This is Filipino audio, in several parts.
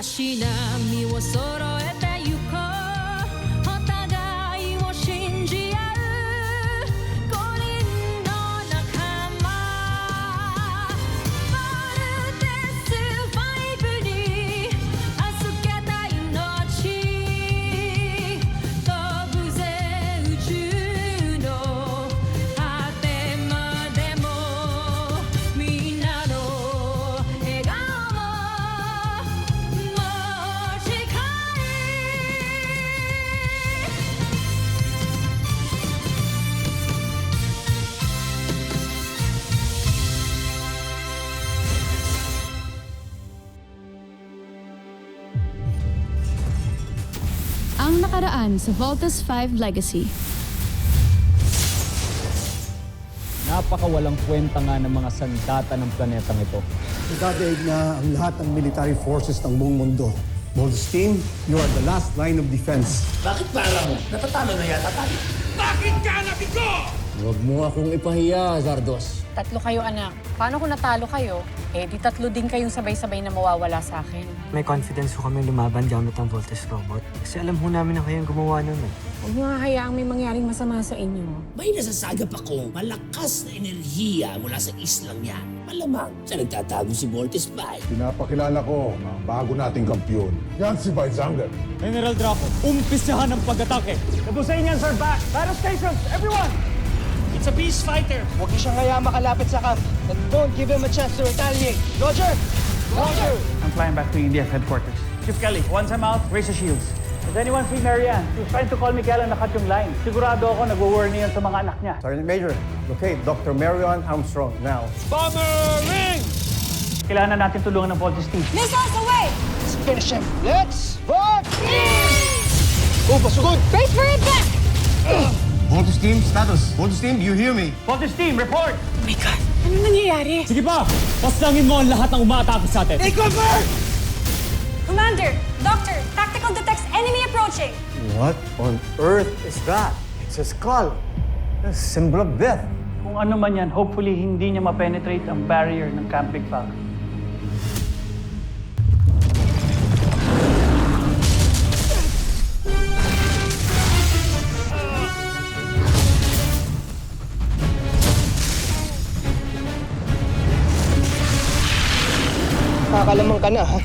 足並みを揃えてゆこうお互いを信じ合う5人の仲間バルテス5に預けた命飛ぶぜ宇宙の果てまでもみんなの笑顔ももう近いAng nakaraan sa Voltes 5 Legacy. Napakawalang kwenta nga ng mga sandata ng planetang ito. Nagdadaig na ang lahat ng military forces ng buong mundo. Voltes team, you are the last line of defense. Bakit parang natatalo na yata tayo? Bakit ka nabigo? Huwag mo akong ipahiya, Zardos. Tatlo kayo, anak. Paano kung natalo kayo? Eh, di tatlo din kayong sabay-sabay na mawawala sa akin. May confidence ko kami lumaban gamit ang Voltes robot. Kasi alam ho namin na kayong gumawa nun eh. Huwag niyo hahayaang may mangyaring masama sa inyo. May nasasagap ako malakas na enerhiya mula sa islang yan. Malamang sa nagtatago si Voltes 5. Pinapakilala ko ang bago nating kampyon. Yan si Weizsanger. General Draco, umpisahan ang pag-atake. Tapusin yan, sir. Back! Battle stations! Everyone! It's a peace fighter. Huwag niyo siyang hayaan makalapit sa camp. And don't give him a chance to retaliate. Roger! Roger! I'm flying back to India headquarters. Chief Kelly, once I'm out, raise the shields. Does anyone see Marianne? She was trying to call me kaya lang nakat yung line. Sigurado ako nag-warning yan sa mga anak niya. Sergeant Major, locate Dr. Marion Armstrong now. Bomber ring! Kailangan natin tulungan ng Voltes team. Missiles away! Let's finish him. Let's vote! Go, pasugod! Brace for impact! Voltes team, status. Voltes team, do you hear me? Voltes team, report! Oh my God! Ano nangyayari? Sige pa! Paslangin mo ang lahat ng umaatake sa atin. Take cover! Commander! Doctor! Tactical detects enemy approaching! What on earth is that? It's a skull. A symbol of death. Kung ano man yan, hopefully hindi niya ma-penetrate ang barrier ng Camp Big Falcon. Kakalamang ka na, ha?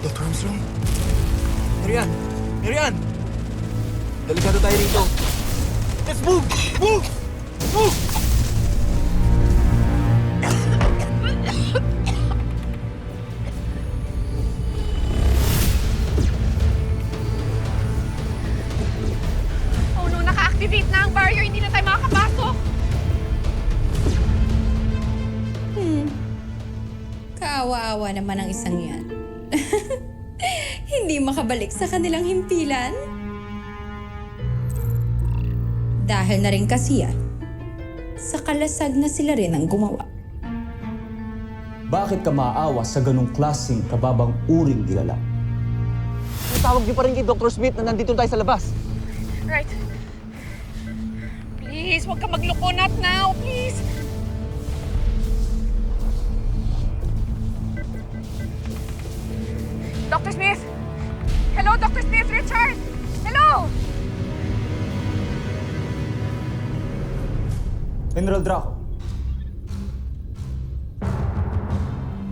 Dr. Armstrong? Marian! Marian! Delikado tayo rito. Let's move! Move! Move! Oh no, naka-activate na ang barrier. Hindi na tayo makakapasok. Kaawa-awa naman ang isang yan. Hindi makabalik sa kanilang himpilan. Dahil na rin kasi yan, sa kalasag na sila rin ang gumawa. Bakit ka maaawa sa ganong klaseng kababang uring dilala? Tawag niyo pa rin kay Dr. Smith na nandito tayo sa labas. Right. Please, huwag ka magloko. Not now. Please. Dr. Smith! Hello, Dr. Smith! Richard! Hello! General Draco,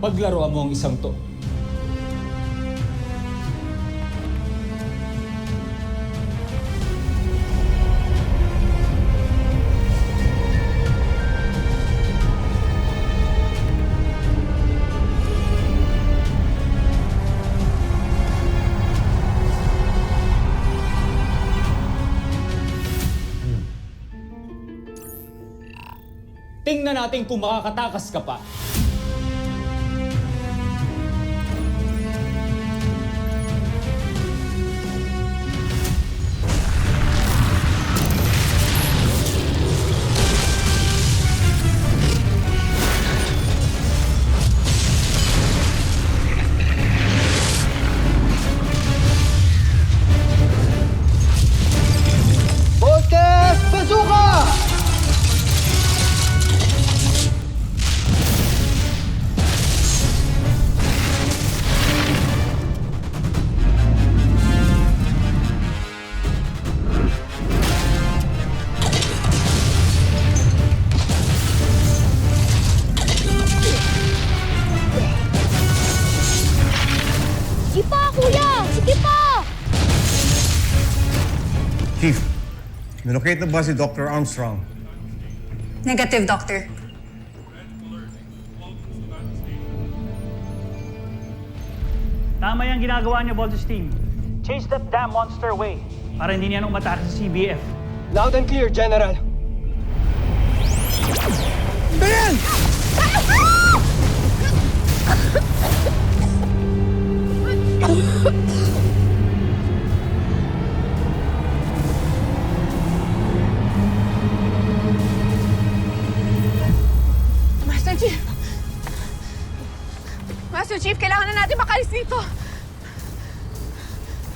paglaruan mo ang isang to. Tingnan natin kung makakatakas ka pa. Chief, nilocate na ba si Dr. Armstrong? Negative, Doctor. Tama yung ginagawa niyo, Voltes Team. Chase that damn monster away para hindi niya umatake sa CBF. Loud and clear, General. Master Chief! Master Chief, kailangan na natin makalis dito!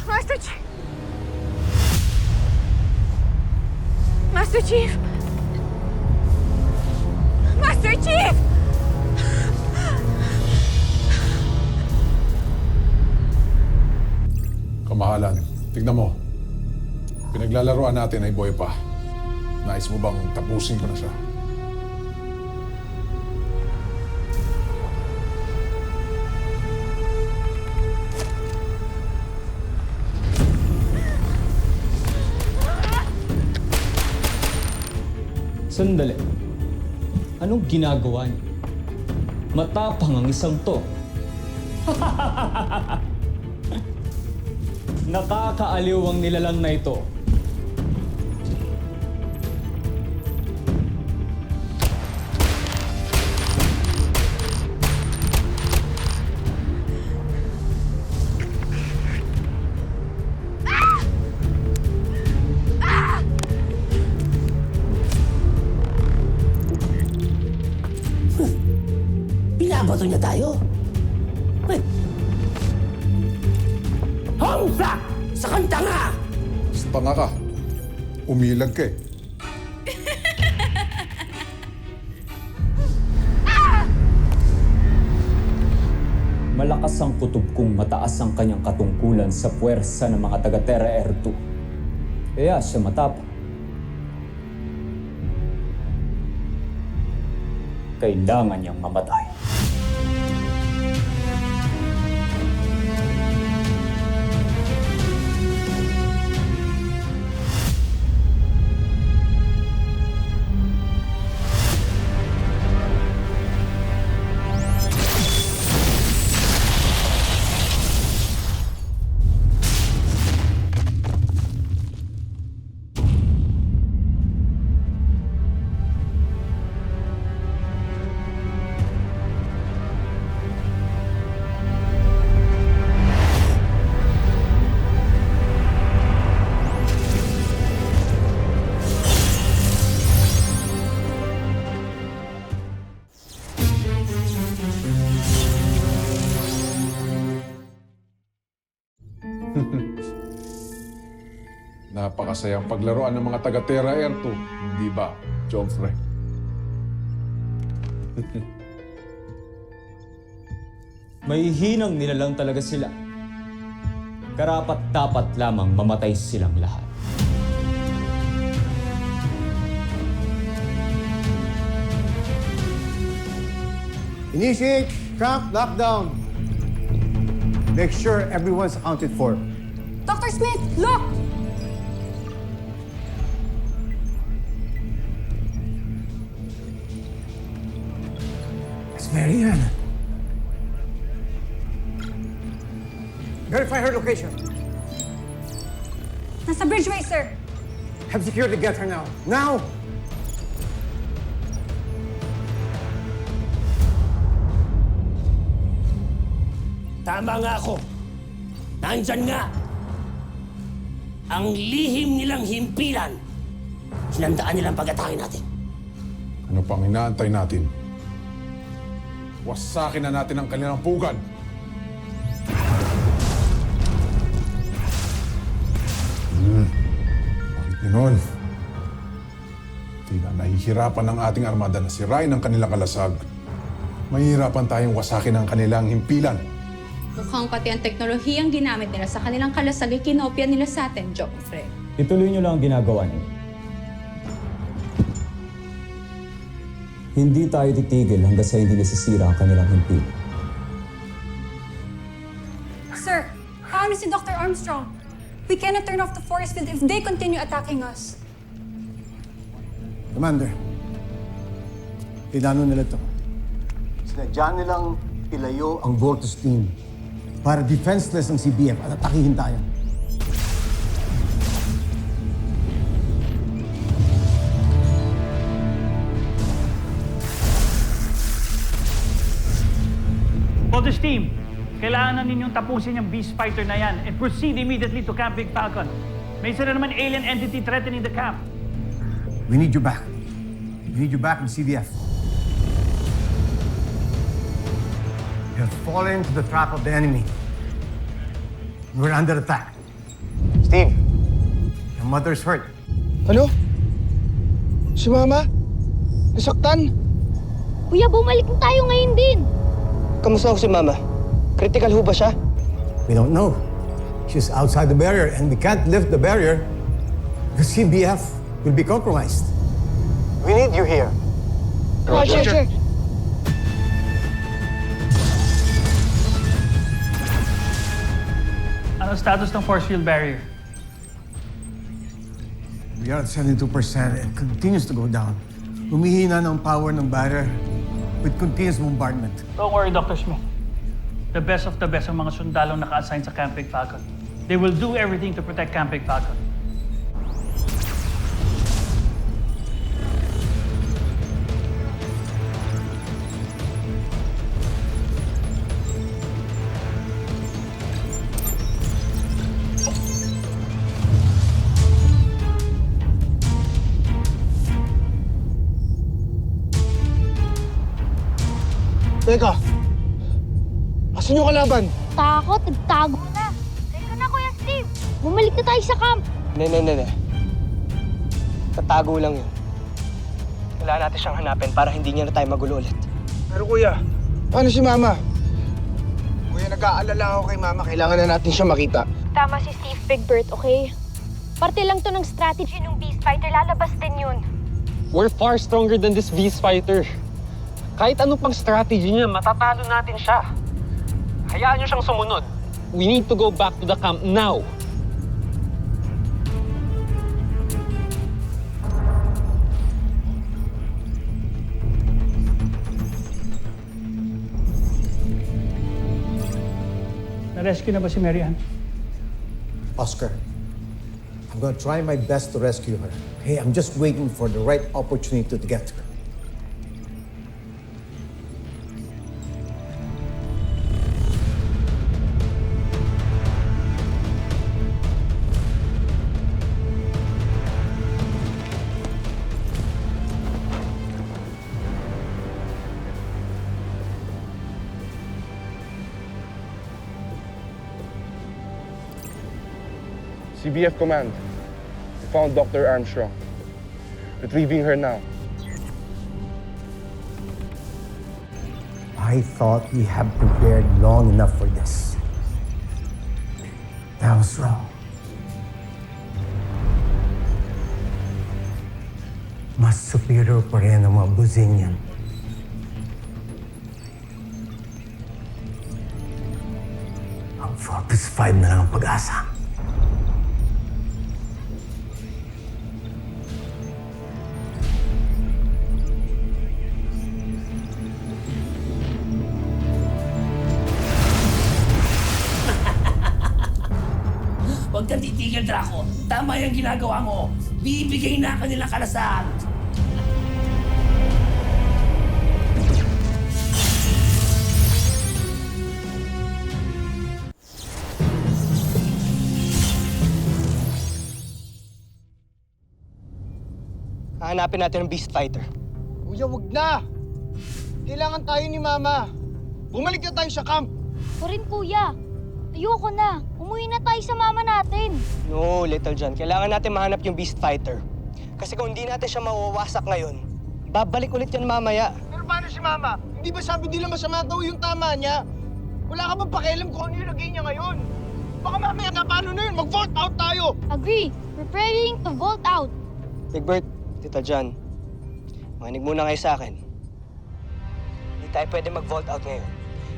Master Chief! Master Chief! Master Chief! Kamahalan, tignan mo. Pinaglalaroan natin ay boy pa. Nais mo bang tapusin ko na siya? Sandali. Anong ginagawa niyo? Matapang ang isang to. Nakakaaliw ang nilalang na ito. Binabato niya tayo. Wait. Hongsa! Sa kanta nga! Sa tanga ka. Umilag ka eh. Malakas ang kutob kung mataas ang kanyang katungkulan sa puwersa ng mga taga-Terra Air 2. Kaya siya matapang. Kailangan niyang mamatay. Napakasayang paglaruan ng mga taga-Terra Air 2, hindi ba, Joffrey? May hinang nilalang talaga sila. Karapat-dapat lamang mamatay silang lahat. Initiate camp lockdown. Make sure everyone's accounted for. Dr. Smith, look! It's Marianne. Verify her location. Nasa Bridgeway, sir. Have security get her now. Now! Tama nga ako. Nandyan nga. Ang lihim nilang himpilan. Sinandaan nilang pag-atake natin. Ano pang inaantay natin? Wasakin na natin ang kanilang pugad. Bakit ganoon? Tila nahihirapan ng ating armada na sirain ang kanilang kalasag. Mahihirapan tayong wasakin ang kanilang himpilan. Mukhang pati ang teknolohiyang ginamit nila sa kanilang kalasag ay kinopya nila sa atin, Joffrey. Ituloy niyo lang ang ginagawa niyo. Hindi tayo titigil hanggang sa hindi nasisira ang kanilang himpilan. Sir, paano si Dr. Armstrong? We cannot turn off the force field if they continue attacking us. Commander, pinano nila to. Sinadya nilang ilayo ang Voltus team para defenseless ang CBF at atakihin tayo. Voltes team, kailangan na ninyong tapusin yung beast fighter na yan and proceed immediately to Camp Big Falcon. May isa na naman alien entity threatening the camp. We need you back. We need you back in CBF. You have fallen into the trap of the enemy. We're under attack. Steve, your mother's hurt. Ano? Si Mama? Nasaktan? Kuya, bumalik na tayo ngayon din. Kamusta ho si Mama? Critical ho ba siya? We don't know. She's outside the barrier and we can't lift the barrier because CBF will be compromised. We need you here. Roger. Ano status ng force field barrier? We are at 72% and continues to go down. Humihina ng power ng barrier with continuous bombardment. Don't worry, Dr. Smith. The best of the best ang mga sundalong naka-assign sa Camp Big Falcon. They will do everything to protect Camp Big Falcon. Teka. Asan yung kalaban? Takot, nagtago na. Teka na, Kuya Steve. Bumalik na tayo sa camp. Ne. Tatago lang yun. Kailangan natin siyang hanapin para hindi niya na tayo magulo ulit. Pero kuya, paano si Mama? Kuya, nag-aalala ako kay Mama. Kailangan na natin siya makita. Tama si Steve, Big Bird, okay? Parte lang to ng strategy ng Beast Fighter. Lalabas din yun. We're far stronger than this Beast Fighter. Kahit anong pang strategy niya, matatalo natin siya. Hayaan niyo siyang sumunod. We need to go back to the camp now. Na-rescue na ba si Mary Ann? Oscar, I'm gonna try my best to rescue her. Hey, I'm just waiting for the right opportunity to get her. CBF Command. We found Dr. Armstrong. Retrieving her now. I thought we had prepared long enough for this. I was wrong. Mas superior pa rin ang mga Buzinian. Ang Fortress 5 na lang ang pag-asa. Huwag kang titigil, Draco. Tama yung ginagawa mo. Bibigay na kanilang kalasan. Hahanapin natin ang Beast Fighter. Kuya, wag na! Kailangan tayo ni Mama. Bumalik na tayo sa camp. Ako rin, Kuya. Ayoko na. Umuwi na tayo sa mama natin. No, Little John. Kailangan natin mahanap yung Beast Fighter. Kasi kung hindi natin siya mawawasak ngayon, babalik ulit yan mamaya. Pero paano si Mama? Hindi ba sabi nila masama daw yung tama niya? Wala ka bang pakialam kung ano yung lagay niya ngayon? Baka mamaya na paano na yun? Mag-vault out tayo! Agree. Preparing to vault out. Big Bird, Tita John, makinig muna kayo sa akin. Hindi tayo pwede mag-vault out ngayon.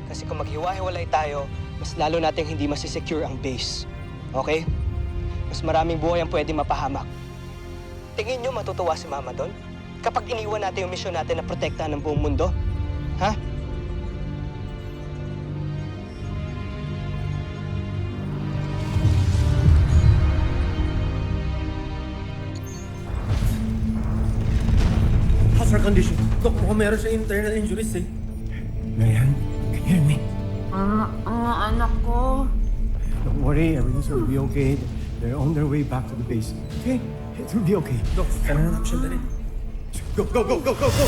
Kasi kung maghiwa-hiwalay tayo, mas lalo nating hindi masisecure ang base. Okay? mas maraming buhay ang pwede mapahamak. Tingin nyo matutuwa si Mama doon? Kapag iniwan natin yung misyon natin na protektahan ng buong mundo? Ha? How's her condition? Dok, mukhang meron siya internal injuries eh. Marian, can you hear me? Anak ko. Don't worry, everything's will be okay. They're on their way back to the base. Okay? It will be okay. Dok, kailangan natin siya dali. Go, go, go, go, go, go!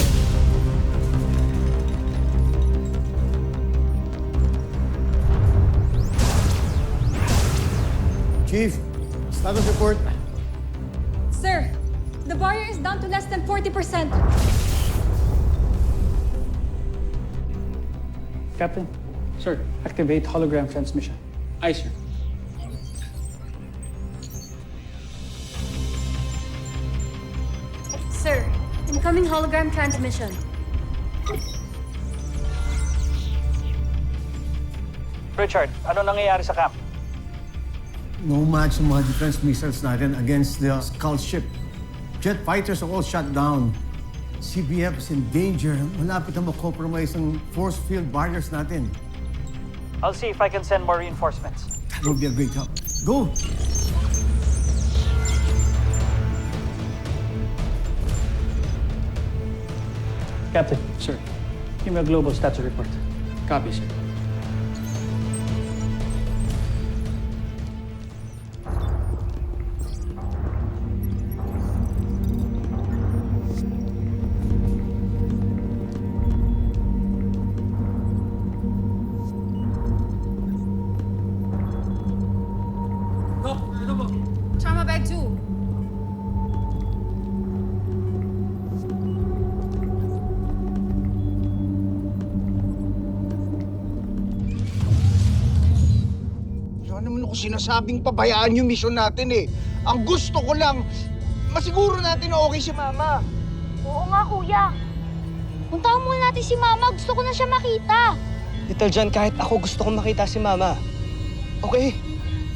Chief, status report. Sir, the barrier is down to less than 40%. Captain, sir, activate hologram transmission. Aye, sir. Sir, incoming hologram transmission. Richard, ano nangyayari sa camp? No match sa mga defense missiles natin against the Skull ship. Jet fighters are all shut down. CBF is in danger. Malapit na ma-compromise ang force field barriers natin. I'll see if I can send more reinforcements. That would be a great help. Go! Captain, sir, give me a global status report. Copy, sir. Trauma bag 2. Wala naman ako sinasabing pabayaan yung mission natin eh. Ang gusto ko lang, masiguro natin na okay si Mama. Oo nga, kuya. Puntahan muna natin si Mama. Gusto ko na siya makita. Little John, kahit ako gusto kong makita si Mama. Okay?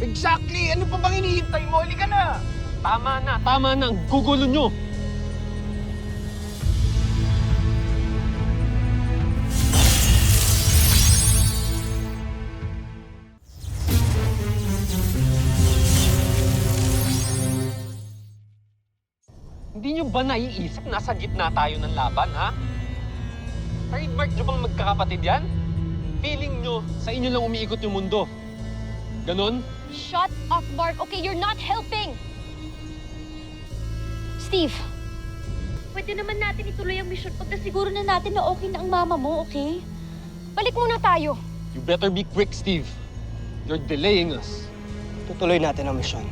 Exactly! Ano pa bang hinihintay mo? Halika na! Tama na, tama na. Ang gugulo nyo. Hindi nyo ba naiisip nasa gitna tayo ng laban, ha? Trademark nyo bang magkakapatid yan? Feeling nyo, sa inyo lang umiikot yung mundo. Ganon? Shut up, Mark. Okay, you're not helping. Steve, pwede naman natin ituloy ang mission pagka siguro na natin na okay na ang mama mo, okay? Balik muna tayo. You better be quick, Steve. You're delaying us. Tutuloy natin ang mission.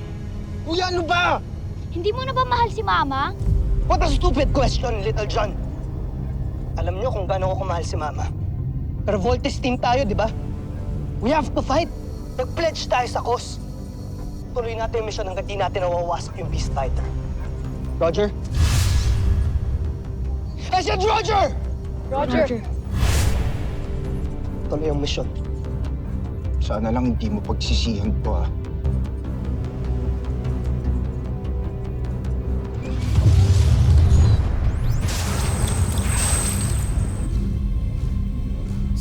Kuya, ano ba? Hindi mo na ba mahal si Mama? What a stupid question, Little John. Alam nyo kung gaano ko kumahal si Mama. Pero Voltes team tayo, di ba? We have to fight. Nag-pledge tayo sa cause. Tuloy natin yung mission hanggang di natin nawawasak yung Beast Fighter. Roger? I said Roger! Roger. Tuloy yung mission. Sana lang hindi mo pagsisihan to, ah.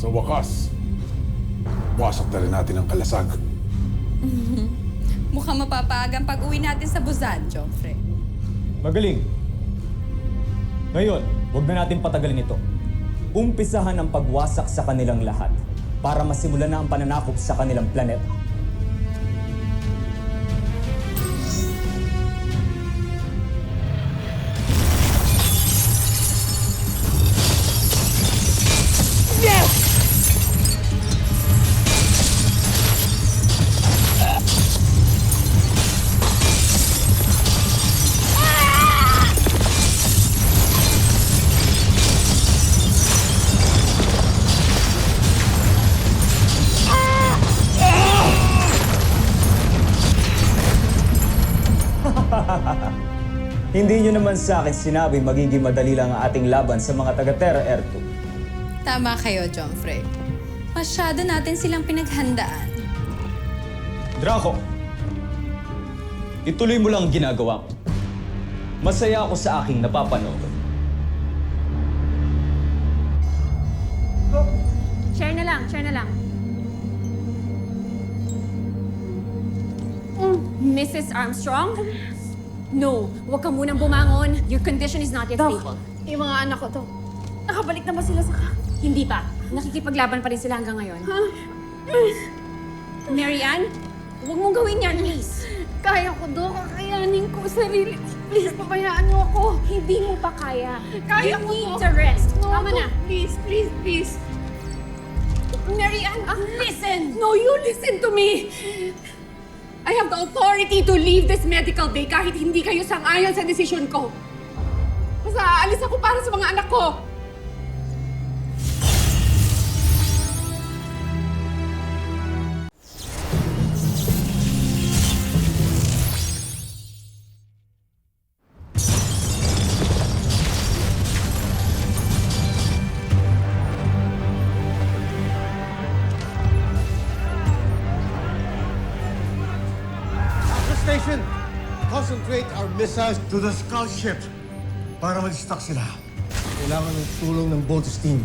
Sa wakas, wasak na rin natin ang kalasag. Mukhang mapapaagang pag-uwi natin sa Busan, Joffrey. Magaling. Ngayon, huwag na natin patagalin ito. Umpisahan ang pagwasak sa kanilang lahat para masimulan na ang pananakop sa kanilang planeta. Hindi nyo naman sa akin sinabi magiging madali lang ang ating laban sa mga taga-Terra Air 2. Tama kayo, Joffrey. Masyado natin silang pinaghandaan. Draco, ituloy mo lang ang ginagawa mo. Masaya ako sa aking napapanood. Share na lang. Mrs. Armstrong? No, huwag ka munang bumangon. Your condition is not yet stable. Yung mga anak ko to, nakabalik na ba sila sa Hindi pa. Nakikipaglaban pa rin sila hanggang ngayon. Mary Ann, huwag mong gawin yan, please. Kaya ko, Dok. Kakayanin ko sarili ko. Please, pabayaan niyo ako. Hindi mo pa kaya. Kaya You ko, need Dok. to rest. No, Tama na. Dok. Please. Mary Ann, listen! No, you listen to me. I have the authority to leave this medical bay kahit hindi kayo sang-ayon sa desisyon ko. Basta aalis ako para sa mga anak ko. Station, concentrate our missiles to the scout ship para mag-stock sila. Kailangan ng tulong ng Voltes team.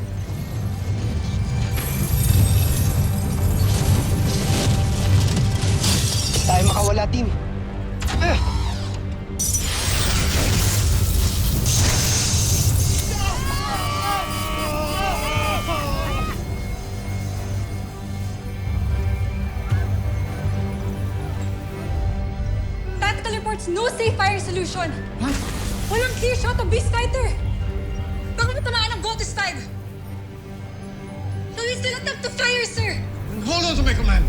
Tayo makawala, team. Tactical reports, no safe fire solution. What? Walang clear shot of Beast Fighter. Baka matamaan ang Voltes 5. So we still attempt to fire, sir. Hold on to my command.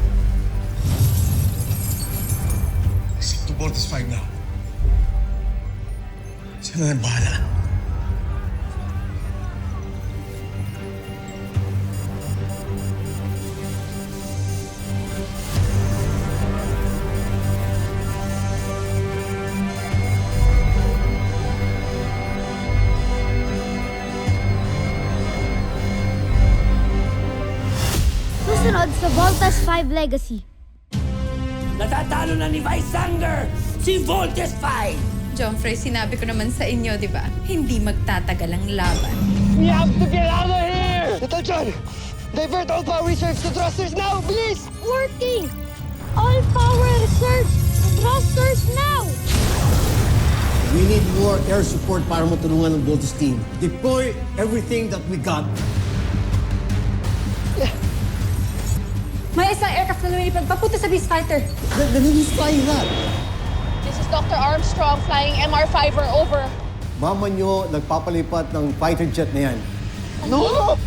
Stick to Voltes 5 now. Sila na bahala. Susunod sa Voltes 5 Legacy. Natatalo na ni Visanger, si Voltes 5! Jomfrey, sinabi ko naman sa inyo, di ba? Hindi magtatagal ang laban. We have to get out of here! Little John, divert all power reserves to thrusters now, please! Working! All power reserves! Thrusters now! We need more air support para matulungan ng Voltes team. Deploy everything that we got. May isang aircraft na lumilipad papunta sa Beast Fighter. Then who's flying that? This is Dr. Armstrong flying MR5 over. Mama nyo nagpapalipat ng fighter jet na yan. No!